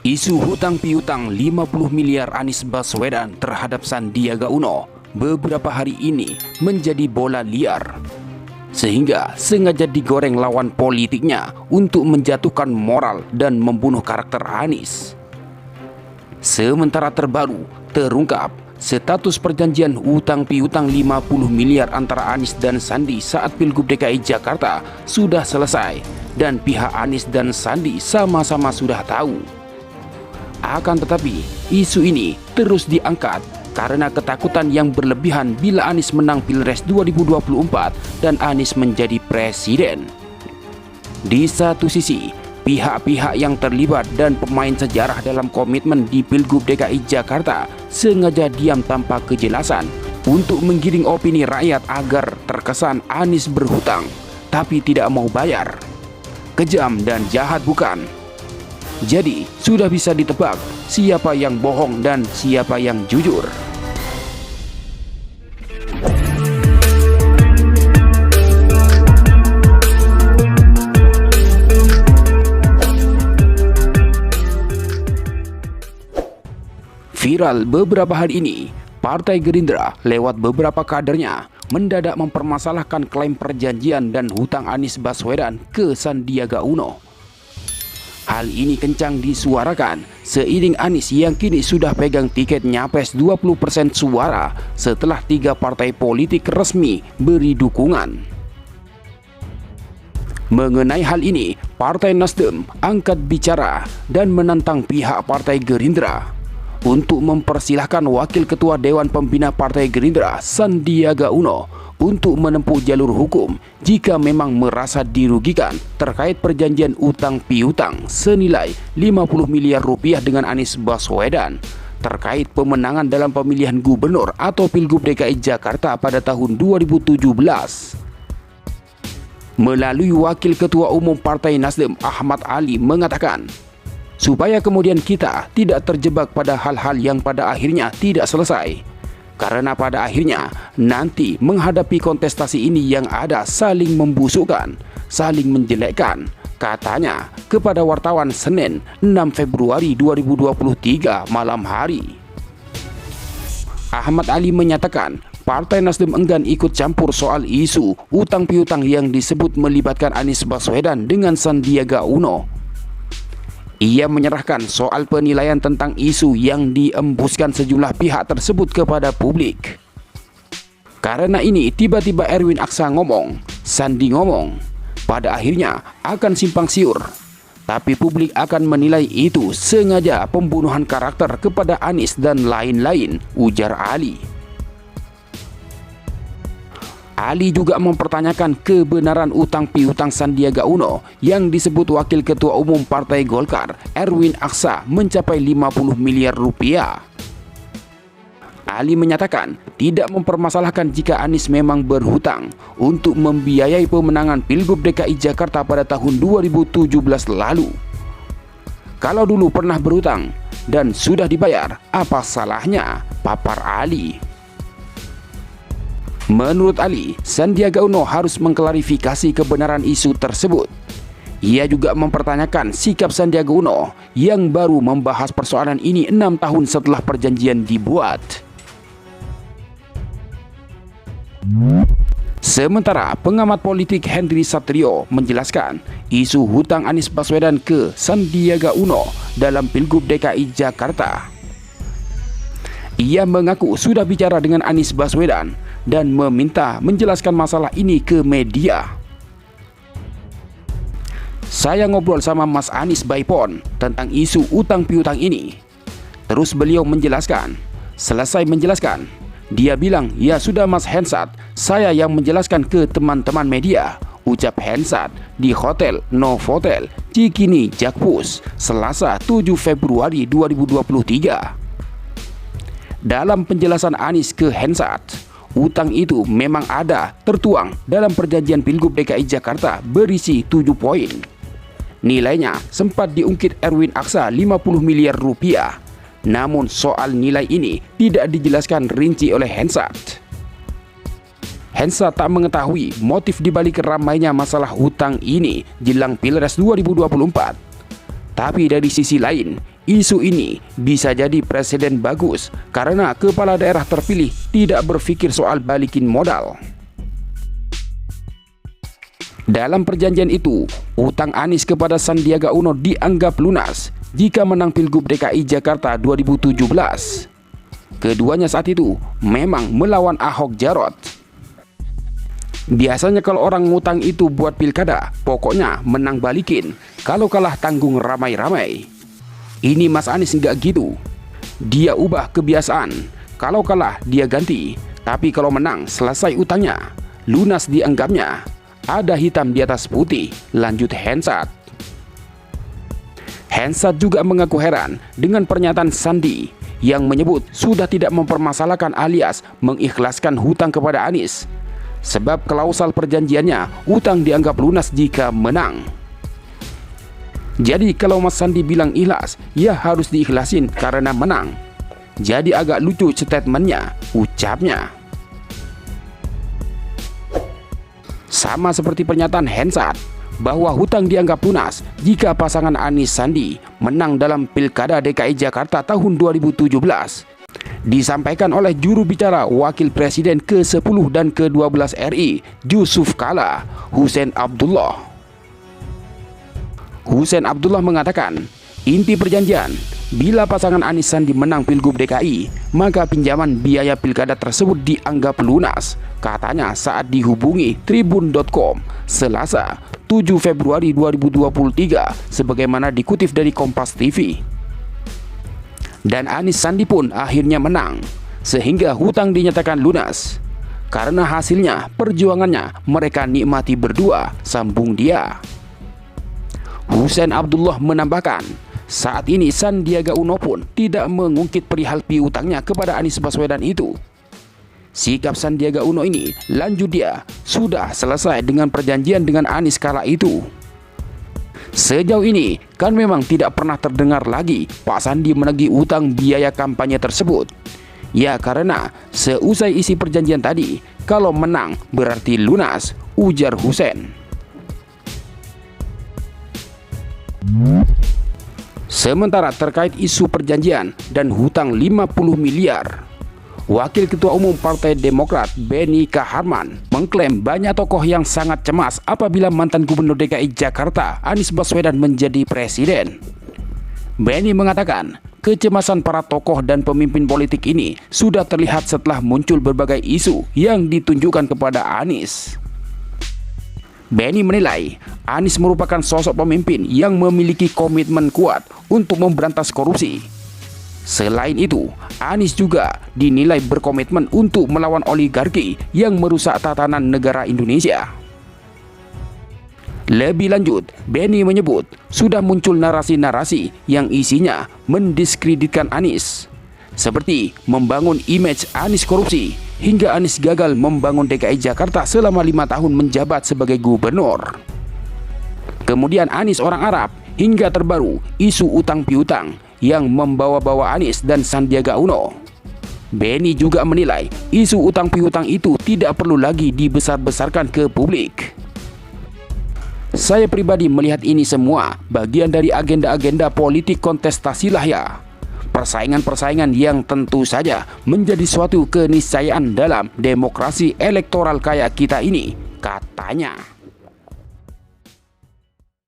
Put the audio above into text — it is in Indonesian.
Isu hutang piutang 50 miliar Anies Baswedan terhadap Sandiaga Uno beberapa hari ini menjadi bola liar, sehingga sengaja digoreng lawan politiknya untuk menjatuhkan moral dan membunuh karakter Anies. Sementara terbaru terungkap status perjanjian hutang piutang 50 miliar antara Anies dan Sandi saat Pilgub DKI Jakarta sudah selesai dan pihak Anies dan Sandi sama-sama sudah tahu. Akan tetapi, isu ini terus diangkat karena ketakutan yang berlebihan bila Anies menang Pilpres 2024 dan Anies menjadi presiden. Di satu sisi, pihak-pihak yang terlibat dan pemain sejarah dalam komitmen di Pilgub DKI Jakarta sengaja diam tanpa kejelasan untuk menggiring opini rakyat agar terkesan Anies berhutang tapi tidak mau bayar. Kejam dan jahat bukan? Jadi, sudah bisa ditebak siapa yang bohong dan siapa yang jujur. Viral beberapa hari ini, Partai Gerindra lewat beberapa kadernya mendadak mempermasalahkan klaim perjanjian dan hutang Anies Baswedan ke Sandiaga Uno. Hal ini kencang disuarakan seiring Anies yang kini sudah pegang tiket nyapres 20% suara setelah 3 partai politik resmi beri dukungan. Mengenai hal ini, Partai Nasdem angkat bicara dan menantang pihak Partai Gerindra untuk mempersilahkan Wakil Ketua Dewan Pembina Partai Gerindra Sandiaga Uno untuk menempuh jalur hukum jika memang merasa dirugikan terkait perjanjian utang piutang senilai 50 miliar rupiah dengan Anies Baswedan terkait pemenangan dalam pemilihan gubernur atau Pilgub DKI Jakarta pada tahun 2017. Melalui Wakil Ketua Umum Partai Nasdem Ahmad Ali mengatakan, supaya kemudian kita tidak terjebak pada hal-hal yang pada akhirnya tidak selesai. Karena pada akhirnya nanti menghadapi kontestasi ini yang ada saling membusukkan, saling menjelekkan, katanya kepada wartawan Senin 6 Februari 2023 malam hari. Ahmad Ali menyatakan Partai Nasdem enggan ikut campur soal isu utang piutang yang disebut melibatkan Anies Baswedan dengan Sandiaga Uno. Ia menyerahkan soal penilaian tentang isu yang diembuskan sejumlah pihak tersebut kepada publik. Karena ini tiba-tiba Erwin Aksa ngomong, Sandi ngomong, pada akhirnya akan simpang siur. Tapi publik akan menilai itu sengaja pembunuhan karakter kepada Anies dan lain-lain, ujar Ali. Ali juga mempertanyakan kebenaran utang piutang Sandiaga Uno yang disebut Wakil Ketua Umum Partai Golkar Erwin Aksa mencapai 50 miliar rupiah. Ali menyatakan tidak mempermasalahkan jika Anies memang berhutang untuk membiayai pemenangan Pilgub DKI Jakarta pada tahun 2017 lalu. Kalau dulu pernah berhutang dan sudah dibayar, apa salahnya? Papar Ali. Menurut Ali, Sandiaga Uno harus mengklarifikasi kebenaran isu tersebut. Ia juga mempertanyakan sikap Sandiaga Uno yang baru membahas persoalan ini 6 tahun setelah perjanjian dibuat. Sementara pengamat politik Henry Satrio menjelaskan isu hutang Anies Baswedan ke Sandiaga Uno dalam Pilgub DKI Jakarta. Ia mengaku sudah bicara dengan Anies Baswedan dan meminta menjelaskan masalah ini ke media. Saya ngobrol sama Mas Anies Baipon tentang isu utang piutang ini. Terus beliau menjelaskan. Selesai menjelaskan, dia bilang, ya sudah Mas Hensat, saya yang menjelaskan ke teman-teman media, ucap Hensat di Hotel Novotel Cikini Jakpus, Selasa 7 Februari 2023. Dalam penjelasan Anies ke Hensat, utang itu memang ada tertuang dalam perjanjian Pilgub DKI Jakarta berisi 7 poin. Nilainya sempat diungkit Erwin Aksa 50 miliar rupiah. Namun soal nilai ini tidak dijelaskan rinci oleh Hensat. Hensat tak mengetahui motif dibalik ramainya masalah hutang ini jelang Pilpres 2024. Tapi dari sisi lain, isu ini bisa jadi presiden bagus karena kepala daerah terpilih tidak berpikir soal balikin modal. Dalam perjanjian itu, utang Anies kepada Sandiaga Uno dianggap lunas jika menang Pilgub DKI Jakarta 2017. Keduanya saat itu memang melawan Ahok Jarot. Biasanya kalau orang ngutang itu buat pilkada, pokoknya menang balikin. Kalau kalah tanggung ramai-ramai. Ini Mas Anies nggak gitu. Dia ubah kebiasaan. Kalau kalah dia ganti. Tapi kalau menang selesai utangnya. Lunas dianggapnya. Ada hitam di atas putih. Lanjut Hensat. Hensat juga mengaku heran dengan pernyataan Sandi yang menyebut sudah tidak mempermasalahkan alias mengikhlaskan hutang kepada Anies. Sebab klausal perjanjiannya, utang dianggap lunas jika menang. Jadi kalau Mas Sandi bilang ikhlas, ya harus diikhlasin karena menang. Jadi agak lucu statementnya, ucapnya. Sama seperti pernyataan Hensat, bahwa hutang dianggap lunas jika pasangan Anies Sandi menang dalam Pilkada DKI Jakarta tahun 2017. Disampaikan oleh juru bicara Wakil Presiden ke-10 dan ke-12 RI, Yusuf Kala, Husein Abdullah. Husein Abdullah mengatakan, inti perjanjian, bila pasangan Anies Sandi menang Pilgub DKI, maka pinjaman biaya pilkada tersebut dianggap lunas, katanya saat dihubungi Tribun.com Selasa 7 Februari 2023, sebagaimana dikutip dari Kompas TV. Dan Anies Sandi pun akhirnya menang, sehingga hutang dinyatakan lunas. Karena hasilnya, perjuangannya mereka nikmati berdua, sambung dia. Husein Abdullah menambahkan, saat ini Sandiaga Uno pun tidak mengungkit perihal piutangnya kepada Anies Baswedan itu. Sikap Sandiaga Uno ini, lanjut dia, sudah selesai dengan perjanjian dengan Anies kala itu. Sejauh ini kan memang tidak pernah terdengar lagi Pak Sandi menagih utang biaya kampanye tersebut. Ya karena seusai isi perjanjian tadi, kalau menang berarti lunas, ujar Husein. Sementara terkait isu perjanjian dan hutang 50 miliar, Wakil Ketua Umum Partai Demokrat Benny Kaharman mengklaim banyak tokoh yang sangat cemas apabila mantan Gubernur DKI Jakarta Anies Baswedan menjadi presiden. Benny mengatakan, kecemasan para tokoh dan pemimpin politik ini sudah terlihat setelah muncul berbagai isu yang ditunjukkan kepada Anies. Benny menilai Anies merupakan sosok pemimpin yang memiliki komitmen kuat untuk memberantas korupsi. Selain itu, Anies juga dinilai berkomitmen untuk melawan oligarki yang merusak tatanan negara Indonesia. Lebih lanjut, Benny menyebut sudah muncul narasi-narasi yang isinya mendiskreditkan Anies, seperti membangun image Anies korupsi hingga Anies gagal membangun DKI Jakarta selama 5 tahun menjabat sebagai gubernur. Kemudian Anies orang Arab, hingga terbaru isu utang piutang yang membawa-bawa Anies dan Sandiaga Uno. Benny juga menilai isu utang piutang itu tidak perlu lagi dibesar-besarkan ke publik. Saya pribadi melihat ini semua bagian dari agenda-agenda politik kontestasi lah ya. Persaingan-persaingan yang tentu saja menjadi suatu keniscayaan dalam demokrasi elektoral kayak kita ini, katanya.